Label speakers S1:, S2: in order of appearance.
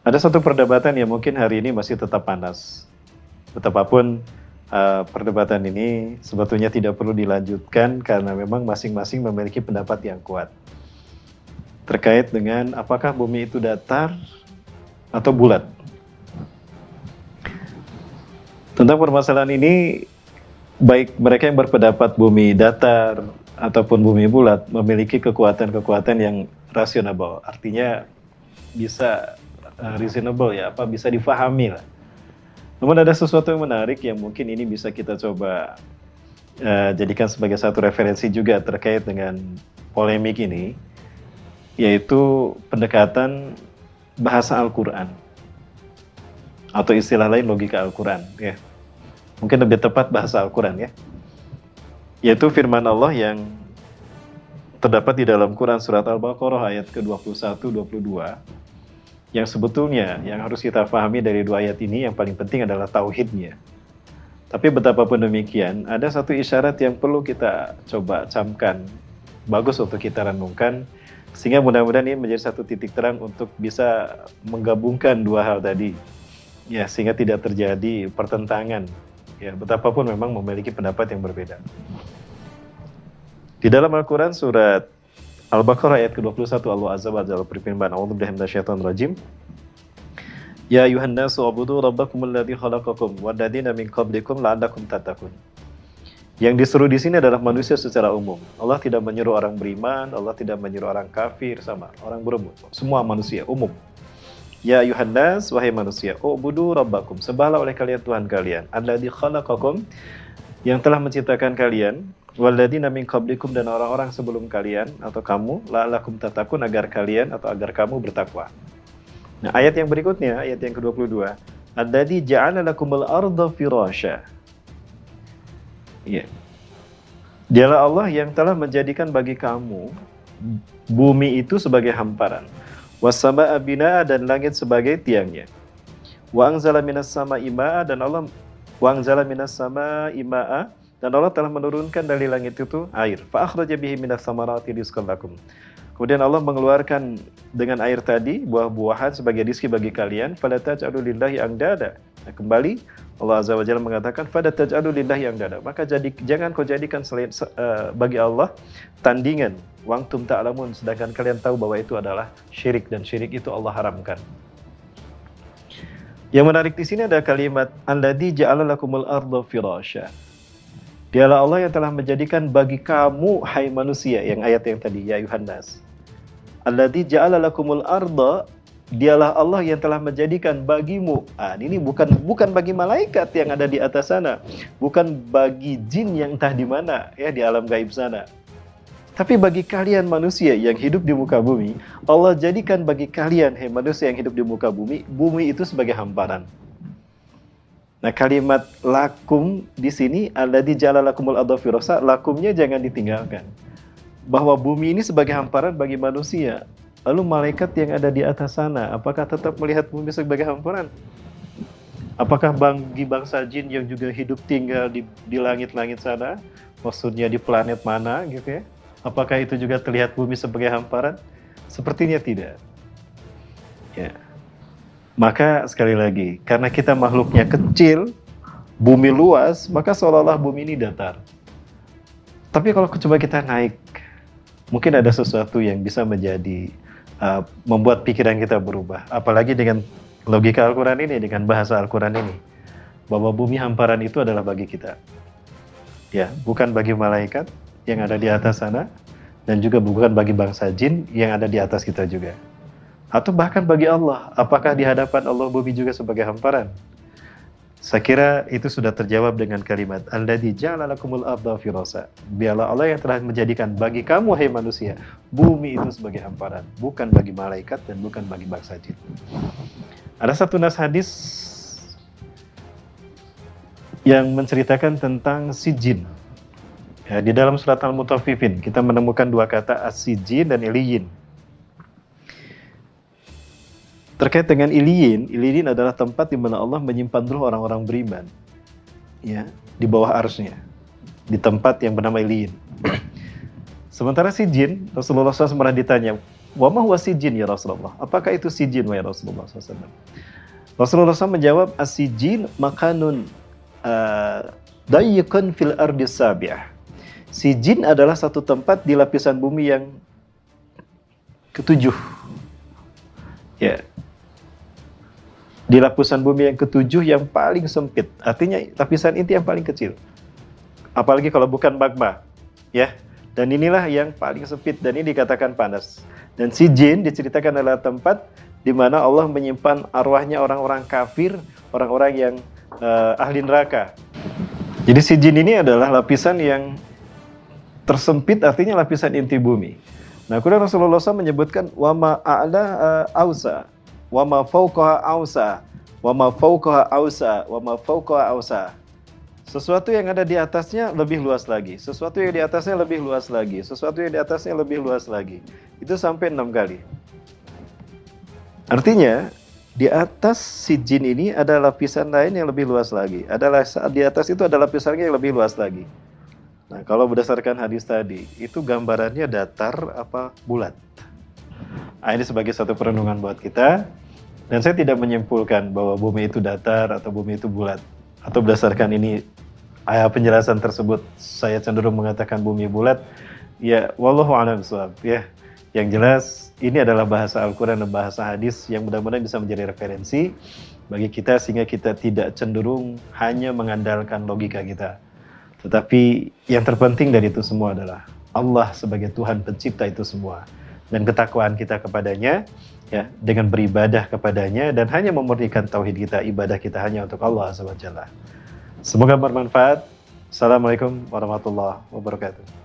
S1: Ada satu perdebatan yang mungkin hari ini masih tetap panas. Betapapun perdebatan ini sebetulnya tidak perlu dilanjutkan karena memang masing-masing memiliki pendapat yang kuat. Terkait dengan apakah bumi itu datar atau bulat. Tentang permasalahan ini, baik mereka yang berpendapat bumi datar ataupun bumi bulat memiliki kekuatan-kekuatan yang rasional, artinya bisa reasonable ya, bisa difahami lah. Namun ada sesuatu yang menarik yang mungkin ini bisa kita coba jadikan sebagai satu referensi juga terkait dengan polemik ini, yaitu pendekatan bahasa Al-Quran atau istilah lain logika Al-Quran ya. Mungkin lebih tepat bahasa Al-Quran ya, yaitu firman Allah yang terdapat di dalam Quran surat Al-Baqarah ayat ke-21-22, yang sebetulnya yang harus kita pahami dari dua ayat ini yang paling penting adalah tauhidnya. Tapi betapapun demikian, ada satu isyarat yang perlu kita coba camkan, bagus untuk kita renungkan, sehingga mudah-mudahan ini menjadi satu titik terang untuk bisa menggabungkan dua hal tadi, ya, sehingga tidak terjadi pertentangan. Ya, betapapun memang memiliki pendapat yang berbeda. Di dalam Al-Quran surat Al-Baqarah ayat ke-21, Allah Azza wa Jalla berfirman, A'udzubillahi minasyaitonir rajim. Ya ayuhan nasu ubudu rabbakumul ladzi khalaqakum walladzina min qablikum la'allakum tattaqun. Yang disuruh di sini adalah manusia secara umum. Allah tidak menyuruh orang beriman, Allah tidak menyuruh orang kafir, sama orang berumur. Semua manusia umum. Ya ayuhan nas, wahai manusia, ubudu rabbakum, sembahlah oleh kalian Tuhan kalian, alladzi khalaqakum, yang telah menciptakan kalian, walladzina min qablikum, dan orang-orang sebelum kalian atau kamu, la'allakum tattaqun, agar kalian atau agar kamu bertakwa. Nah, ayat yang berikutnya, ayat yang ke-22, alladzi ja'ala lakumul arda firasya. Ya. Dialah Allah yang telah menjadikan bagi kamu bumi itu sebagai hamparan, was-samaa'a binaa'a, dan langit sebagai tiangnya. Wa anzala minas samaa'i maa'a, dan Allah dan Allah telah menurunkan dari langit itu air. Fa akhraja bihi minas samarati rizqan lakum. Kemudian Allah mengeluarkan dengan air tadi buah-buahan sebagai rezeki bagi kalian. Fala taj'alu lillahi andada. Nah, kembali Allah Azza wa Jalla mengatakan fala taj'alu lillahi andada. Maka jangan kau jadikan selain bagi Allah tandingan. Wa antum ta'lamun, sedangkan kalian tahu bahwa itu adalah syirik, dan syirik itu Allah haramkan. Yang menarik di sini ada kalimat alladzi ja'ala lakumul arda firasya. Dialah Allah yang telah menjadikan bagi kamu, hai manusia, yang ayat yang tadi, ya ayuhan nas. Alladzi ja'ala lakumul arda, dialah Allah yang telah menjadikan bagimu. Ini bukan bagi malaikat yang ada di atas sana, bukan bagi jin yang entah di mana ya, di alam gaib sana. Tapi bagi kalian manusia yang hidup di muka bumi, Allah jadikan bagi kalian, hai manusia yang hidup di muka bumi, bumi itu sebagai hamparan. Nah, kalimat lakum di sini, alladzi ja'ala lakumul arda firasya, lakumnya jangan ditinggalkan. Bahwa bumi ini sebagai hamparan bagi manusia. Lalu malaikat yang ada di atas sana, apakah tetap melihat bumi sebagai hamparan? Apakah bagi bangsa jin yang juga hidup tinggal di langit-langit sana, maksudnya di planet mana gitu ya, apakah itu juga terlihat bumi sebagai hamparan? Sepertinya tidak. Ya. Maka sekali lagi, karena kita makhluknya kecil, bumi luas, maka seolah-olah bumi ini datar. Tapi kalau coba kita naik, mungkin ada sesuatu yang bisa menjadi membuat pikiran kita berubah. Apalagi dengan logika Al-Quran ini, dengan bahasa Al-Quran ini, bahwa bumi hamparan itu adalah bagi kita. Ya, bukan bagi malaikat yang ada di atas sana, dan juga bukan bagi bangsa jin yang ada di atas kita juga. Atau bahkan bagi Allah, apakah di hadapan Allah bumi juga sebagai hamparan? Saya kira itu sudah terjawab dengan kalimat alladzi ja'ala lakumul arda firasya. Dialah Allah yang telah menjadikan bagi kamu, hai manusia, bumi itu sebagai hamparan, bukan bagi malaikat dan bukan bagi bangsa jin. Ada satu nas hadis yang menceritakan tentang sijin. Ya, di dalam surat Al-Mutaffifin kita menemukan dua kata, as-sijin dan iliyin. Terkait dengan iliyin adalah tempat di mana Allah menyimpan roh orang-orang beriman, ya, di bawah arsy-Nya, di tempat yang bernama iliyin. Sementara sijin, Rasulullah SAW pernah ditanya, "Wa ma huwa sijin ya Rasulullah?" Apakah itu sijin wahai Rasulullah SAW? Rasulullah SAW menjawab, "As-sijin makanun dayyikun fil ardis sabi'ah." Sijin adalah satu tempat di lapisan bumi yang ketujuh. Ya. Di lapisan bumi yang ketujuh yang paling sempit. Artinya lapisan inti yang paling kecil. Apalagi kalau bukan magma. Ya. Dan inilah yang paling sempit dan ini dikatakan panas. Dan sijin diceritakan adalah tempat di mana Allah menyimpan arwahnya orang-orang kafir, orang-orang yang ahli neraka. Jadi sijin ini adalah lapisan yang tersempit, artinya lapisan inti bumi. Nah, kemudian Rasulullah SAW menyebutkan wa ma a'la ausa, wa ma fawqaha ausa, wa ma fawqaha ausa, wa ma fawqaha ausa. Sesuatu yang ada di atasnya lebih luas lagi, sesuatu yang di atasnya lebih luas lagi, sesuatu yang di atasnya lebih luas lagi. Itu sampai 6 kali. Artinya, di atas sijin ini ada lapisan lain yang lebih luas lagi. Di atas itu ada lapisannya yang lebih luas lagi. Nah, kalau berdasarkan hadis tadi, itu gambarannya datar apa bulat. Nah, ini sebagai satu perenungan buat kita. Dan saya tidak menyimpulkan bahwa bumi itu datar atau bumi itu bulat. Atau berdasarkan ini, penjelasan tersebut, saya cenderung mengatakan bumi bulat. Ya, wallahu a'lam bishawab. Ya, yang jelas, ini adalah bahasa Al-Quran dan bahasa hadis yang mudah-mudahan bisa menjadi referensi bagi kita sehingga kita tidak cenderung hanya mengandalkan logika kita. Tetapi yang terpenting dari itu semua adalah Allah sebagai Tuhan pencipta itu semua. Dan ketakwaan kita kepadanya, ya, dengan beribadah kepadanya dan hanya memurnikan tauhid kita, ibadah kita hanya untuk Allah SWT. Semoga bermanfaat. Assalamualaikum warahmatullahi wabarakatuh.